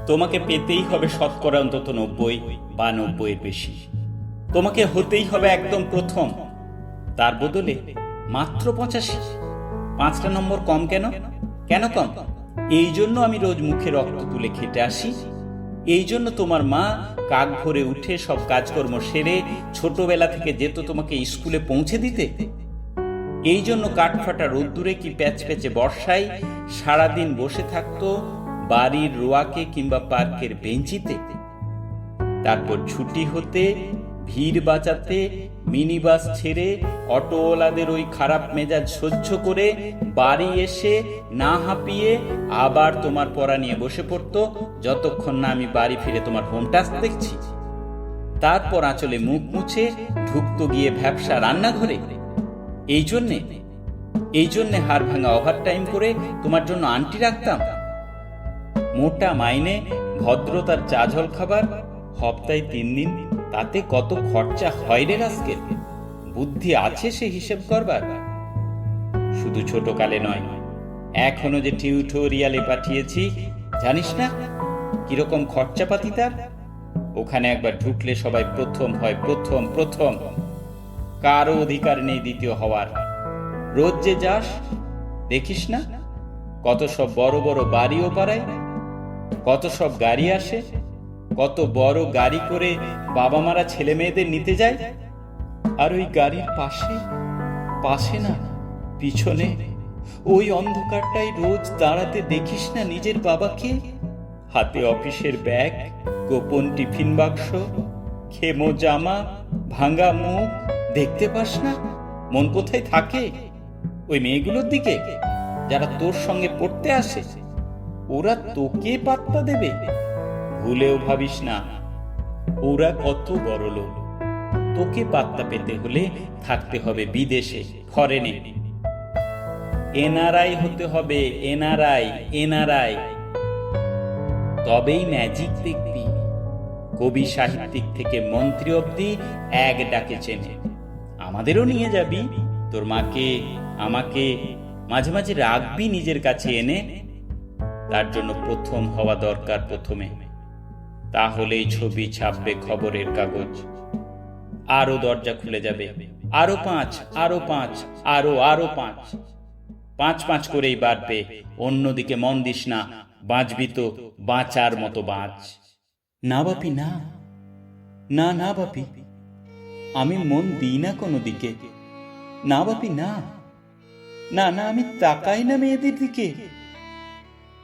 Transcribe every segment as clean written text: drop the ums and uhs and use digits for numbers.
তোমাকে পেতেই হবে শতকরা অন্তত 90 বা 90-এর বেশি। তোমাকে হতেই হবে একদম প্রথম। তার বদলে মাত্র 85। 5টা নম্বর কম কেন? কেন কম? এই জন্য আমি রোজ মুখে রক্ত তুলে খেটে আসি। এই জন্য তোমার মা কাক ভোরে উঠে সব কাজকর্ম সেরে ছোটবেলা থেকে যেত তোমাকে স্কুলে পৌঁছে দিতে। এই জন্য কাঠফাটা রোদ্দুরে কি প্যাচপ্যাচে বর্ষায় সারাদিন বসে থাকতো বাড়ির রোয়াকে কিংবা পার্কের বেঞ্চিতে। তারপর ছুটি হতে ভিড় বাঁচাতে মিনি বাস ছেড়ে অটোওয়ালাদের ওই খারাপ মেজাজ সহ্য করে বাড়ি এসে না হাঁপিয়ে আবার তোমার পড়া নিয়ে বসে পড়তো, যতক্ষণ না আমি বাড়ি ফিরে তোমার হোম টাস্ক দেখছি। তারপর আঁচলে মুখ মুছে ঢুকতো গিয়ে ভ্যাবসা রান্নাঘরে। এই জন্যে হাড় ভাঙা ওভার টাইম করে তোমার জন্য আন্টি রাখতাম। মোটা মাইনে, ভদ্রতার চা জল খাবার, সপ্তাহে 3 দিন, তাতে কত খরচা হয় রে আজকের। বুদ্ধি আছে সে হিসেব করবার? শুধু ছোটকালে নয়, এখনো যে টিউটোরিয়ালে পাঠিয়েছি, জানিস না কিরকম খরচাপাতি তার? ওখানে একবার ঢুকলে সবাই প্রথম হয়, প্রথম প্রথম। কারো অধিকার নেই দ্বিতীয় হওয়ার। রোজ যে যাস, দেখিস না কত সব বড় বড় বাড়িও পাড়ায়, কত সব গাড়ি আসে, কত বড় গাড়ি করে বাবা মারা ছেলে মেয়েদের নিতে যায়। আর ওই গাড়ির পাশে না, পিছনে ওই অন্ধকারটাই রোজ দাঁড়াতে দেখিস না নিজের বাবাকে? হাতে অফিসের ব্যাগ, গোপন টিফিন বাক্স, খেমো জামা, ভাঙা মুখ, দেখতে পাস না? মন কোথায় থাকে ওই মেয়েগুলোর দিকে যারা তোর সঙ্গে পড়তে আসে? ওরা তোকে পাত্তা দেবে? ভুলেও ভাবিস না, ওরা কত বড় লোক। তোকে পাত্তা পেতে হলে থাকতে হবে বিদেশে, ফরেনে। এনআরআই হতে হবে, এনআরআই। তবেই ম্যাজিক দেখবি। কবি সাহিত্যিক থেকে মন্ত্রী অব্দি এক ডাকে চেনে। আমাদেরও নিয়ে যাবি, তোর মাকে আমাকে মাঝে মাঝে রাখবি নিজের কাছে এনে। তার জন্য প্রথম হওয়া দরকার প্রথমে, তাহলেই ছবি ছাপবে খবরের কাগজ। আরো দরজা খুলে যাবে, আরো 5, আরো 5, আরো 5। 5 করেই বাড়বে। অন্যদিকে মন দিস না, বাঁচবি তো বাঁচার মতো বাঁচ। না বাপি, না না না বাপি, আমি মন দিই না কোনো দিকে। না বাপি, না না না, আমি তাকাই না মেয়েদের দিকে।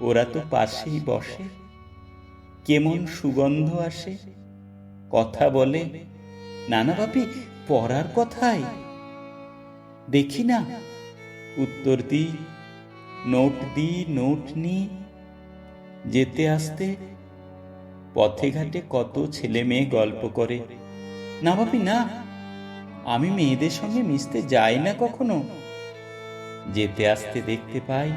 ওরা তো পাশেই বসে, কেমন সুগন্ধ আসে, কথা বলে। না না বাপি, পড়ার কথাই দেখি না, উত্তর দিই, নোট নি। যেতে আসতে পথে ঘাটে কত ছেলে মেয়ে গল্প করে। না বাপি, না, আমি মেয়েদের সঙ্গে মিশতে যাই না কখনো। যেতে আসতে দেখতে পাই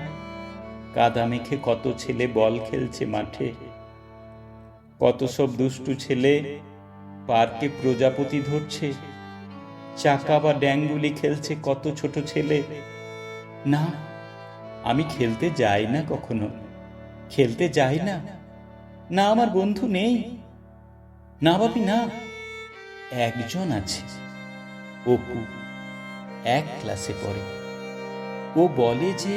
কাদা মেখে কত ছেলে বল খেলছে মাঠে, কত সব দুষ্টু ছেলে পার্কে প্রজাপতি ধরছে, চাকা বা ড্যাঙ্গুলি খেলছে কত ছোট ছেলে। না, আমি খেলতে যাই না কখনো, খেলতে যাই না। না, আমার বন্ধু নেই। না বাপি, না, একজন আছে, অপু, 1 ক্লাসে পড়ে। ও বলে যে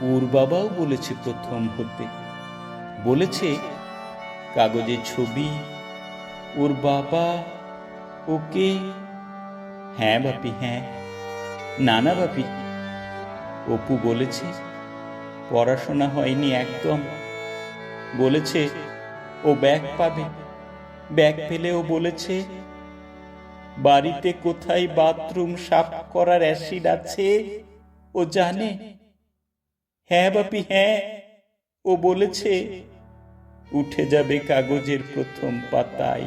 ওর বাবাও বলেছে প্রথম হতে, বলেছে কাগজে ছবি, ওর বাবা ওকে। হ্যাঁ বাপি, হ্যাঁ। না না বাপি, অপু বলেছে পড়াশোনা হয়নি একদম। বলেছে ও ব্যাগ পাবে, ব্যাগ পেলে ও বলেছে বাড়িতে কোথায় বাথরুম সাফ করার অ্যাসিড আছে ও জানে। হ্যাঁ বাপি, হ্যাঁ, ও বলেছে উঠে যাবে কাগজের প্রথম পাতায়।